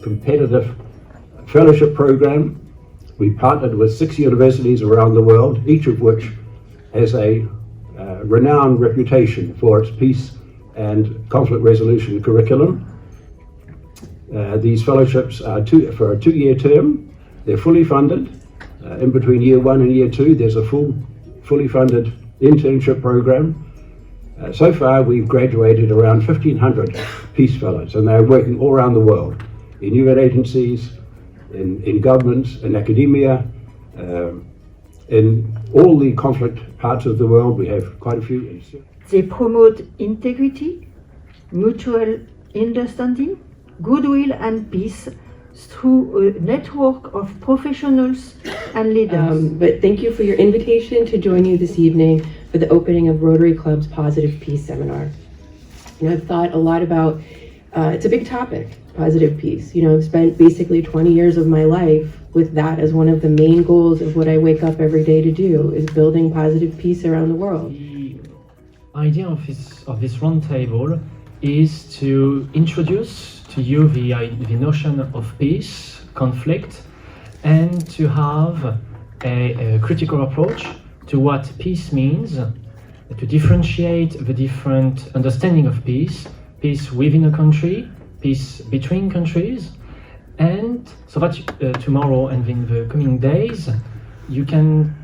competitive fellowship program. We partnered with 6 universities around the world, each of which has a renowned reputation for its peace and conflict resolution curriculum. These fellowships are for a 2-year term. They're fully funded. In between year 1 and year 2, there's a fully funded internship program. So far, we've graduated around 1,500 Peace Fellows, and they're working all around the world, in UN agencies, in governments, in academia, in all the conflict parts of the world. We have quite a few. They promote integrity, mutual understanding, goodwill and peace through a network of professionals and leaders. But thank you for your invitation to join you this evening for the opening of Rotary Club's Positive Peace Seminar. I've thought a lot about, it's a big topic, positive peace. I've spent basically 20 years of my life with that as one of the main goals of what I wake up every day to do, is building positive peace around the world. The idea of this roundtable is to introduce to you the notion of peace, conflict, and to have a critical approach to what peace means, to differentiate the different understanding of peace, peace within a country, peace between countries, and so that tomorrow and in the coming days you can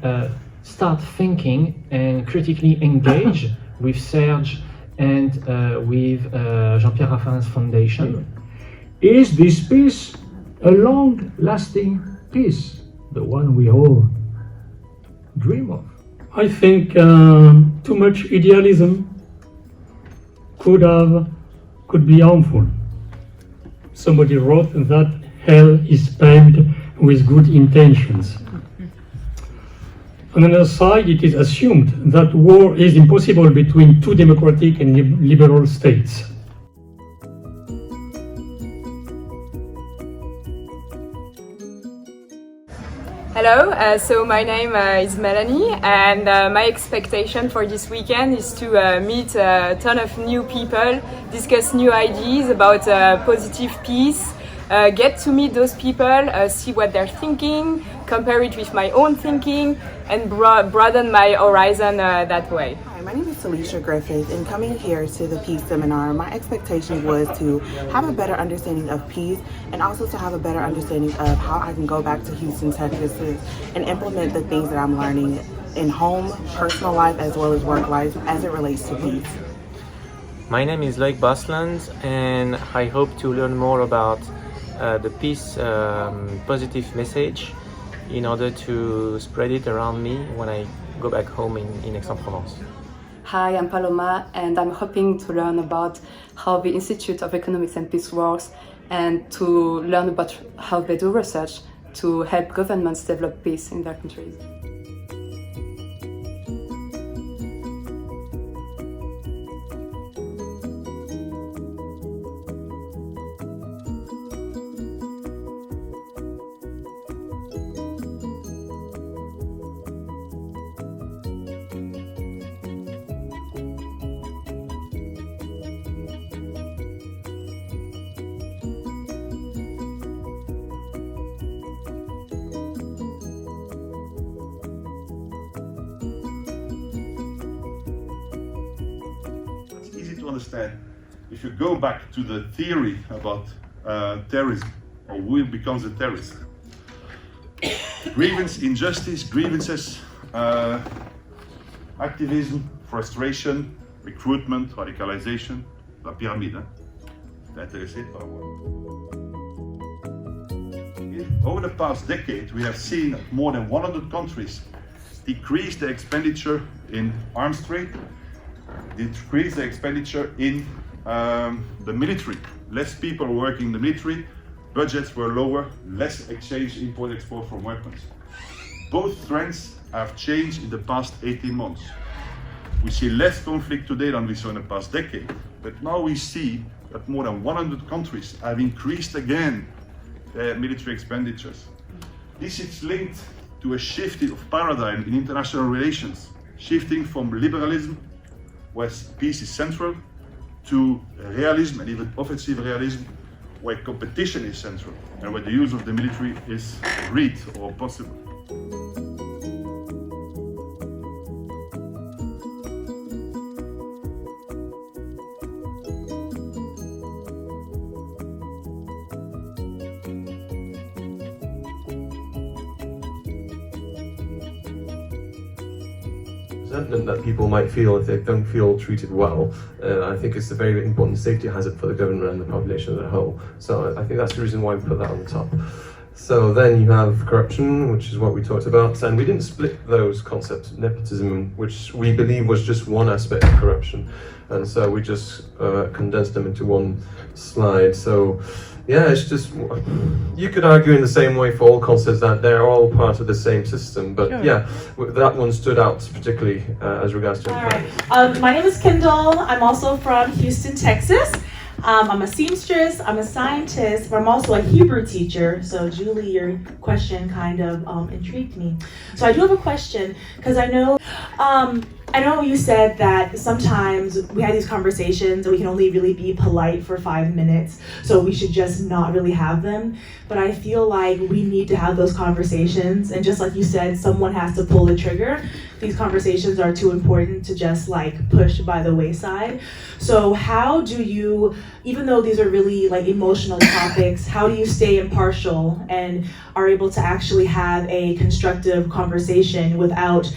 start thinking and critically engage with Serge and with Jean-Pierre Raffarin's foundation. Is this peace a long-lasting peace, the one we all dream of? I think too much idealism could be harmful. Somebody wrote that hell is paved with good intentions. On another side, it is assumed that war is impossible between two democratic and liberal states. Hello, so my name is Melanie, and my expectation for this weekend is to meet a ton of new people, discuss new ideas about positive peace, get to meet those people, see what they're thinking, compare it with my own thinking, and broaden my horizon that way. Hi, my name is Alicia Griffith, and coming here to the Peace Seminar, my expectation was to have a better understanding of peace and also to have a better understanding of how I can go back to Houston, Texas and implement the things that I'm learning in home, personal life, as well as work life as it relates to peace. My name is Loic Bosland, and I hope to learn more about the peace positive message in order to spread it around me when I go back home in Aix-en-Provence. Hi, I'm Paloma, and I'm hoping to learn about how the Institute of Economics and Peace works and to learn about how they do research to help governments develop peace in their countries. Understand if you go back to the theory about terrorism or who becomes a terrorist. Grievance, injustice, grievances, activism, frustration, recruitment, radicalization, la pyramide. T'es intéressé par Over the past decade, we have seen that more than 100 countries decrease their expenditure in arms trade, decrease the expenditure in the military. Less people working in the military, budgets were lower, less exchange, import, export from weapons. Both trends have changed in the past 18 months. We see less conflict today than we saw in the past decade, but now we see that more than 100 countries have increased again their military expenditures. This is linked to a shift of paradigm in international relations, shifting from liberalism, where peace is central, to realism and even offensive realism, where competition is central and where the use of the military is agreed or possible. Resentment that people might feel if they don't feel treated well. I think it's a very important safety hazard for the government and the population as a whole. So I think that's the reason why we put that on the top. So then you have corruption, which is what we talked about, and we didn't split those concepts. Nepotism, which we believe was just one aspect of corruption, and so we just condensed them into one slide. So yeah, it's just, you could argue in the same way for all concepts that they're all part of the same system, but sure. Yeah, that one stood out particularly as regards to impact. All right, my name is Kendall. I'm also from Houston, Texas. I'm a seamstress, I'm a scientist, but I'm also a Hebrew teacher. So Julie, your question kind of intrigued me. So I do have a question, because I know you said that sometimes we have these conversations and we can only really be polite for 5 minutes, so we should just not really have them. But I feel like we need to have those conversations, and just like you said, someone has to pull the trigger. These conversations are too important to just like push by the wayside. So how do you, even though these are really like emotional topics, how do you stay impartial and are able to actually have a constructive conversation without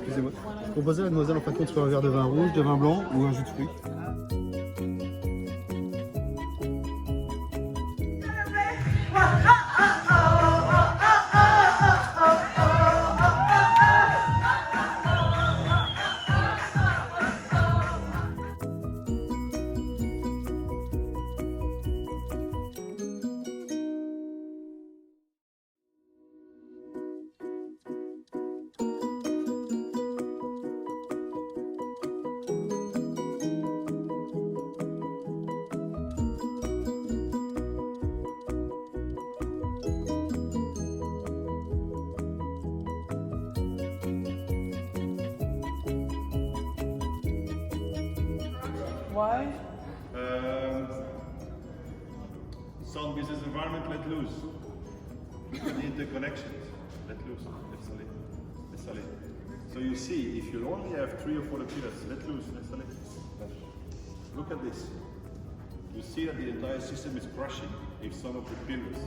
Excusez-moi. Je proposais à la demoiselle en fin de compte soit un verre de vin rouge, de vin blanc ou un jus de fruits. Why? Sound business environment let loose. Look at the interconnections. Let loose. Laisse aller. So you see, if you only have 3 or 4 pillars, let loose. Laisse aller. Look at this. You see that the entire system is crashing if some of the pillars,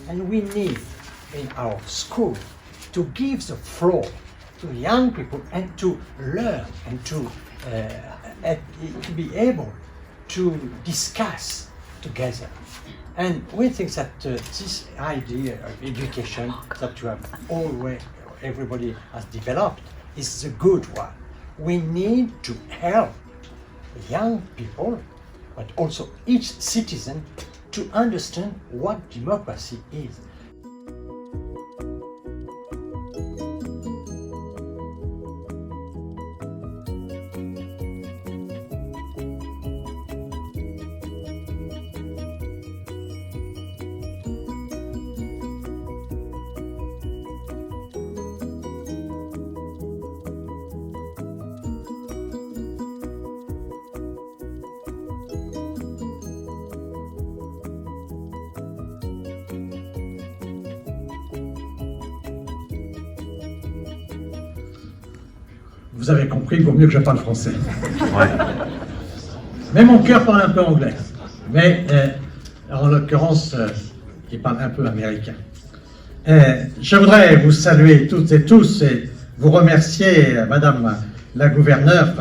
And we need in our school to give the floor to young people and to learn and to be able to discuss together. And we think that this idea of education that you have everybody has developed is the good one. We need to help young people, but also each citizen, to understand what democracy is. Vous avez compris, il vaut mieux que je parle français. Ouais. Mais mon cœur parle un peu anglais. Mais en l'occurrence, il parle un peu américain. Je voudrais vous saluer toutes et tous et vous remercier, Madame la gouverneure.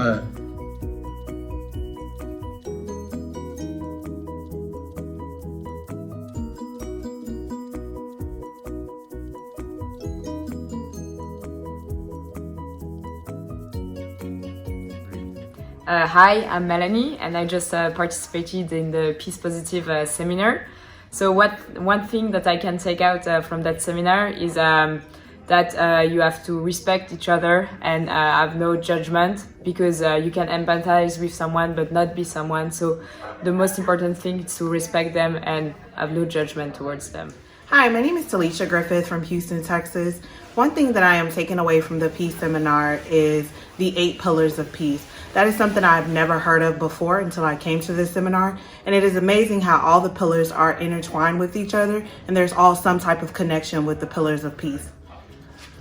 Hi, I'm Melanie, and I just participated in the Peace Positive seminar. So one thing that I can take out from that seminar is that you have to respect each other and have no judgment, because you can empathize with someone but not be someone. So the most important thing is to respect them and have no judgment towards them. Hi, my name is Talisha Griffith from Houston, Texas. One thing that I am taking away from the Peace Seminar is the 8 pillars of peace. That is something I've never heard of before until I came to this seminar. And it is amazing how all the pillars are intertwined with each other, and there's all some type of connection with the pillars of peace.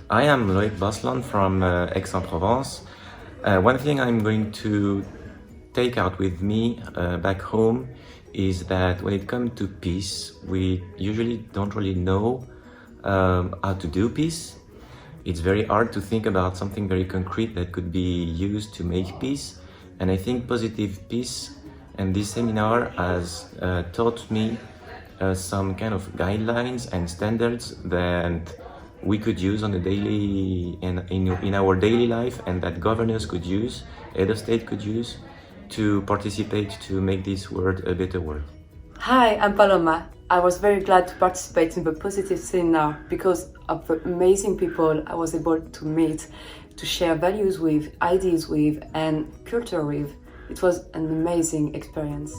I am Loïc Bosland from Aix-en-Provence. One thing I'm going to take out with me back home is that when it comes to peace, we usually don't really know how to do peace. It's very hard to think about something very concrete that could be used to make peace. And I think positive peace and this seminar has taught me some kind of guidelines and standards that we could use on a daily in our daily life, and that governors could use, head of state could use, to participate to make this world a better world. Hi, I'm Paloma. I was very glad to participate in the Positive Seminar because of the amazing people I was able to meet, to share values with, ideas with, and culture with. It was an amazing experience.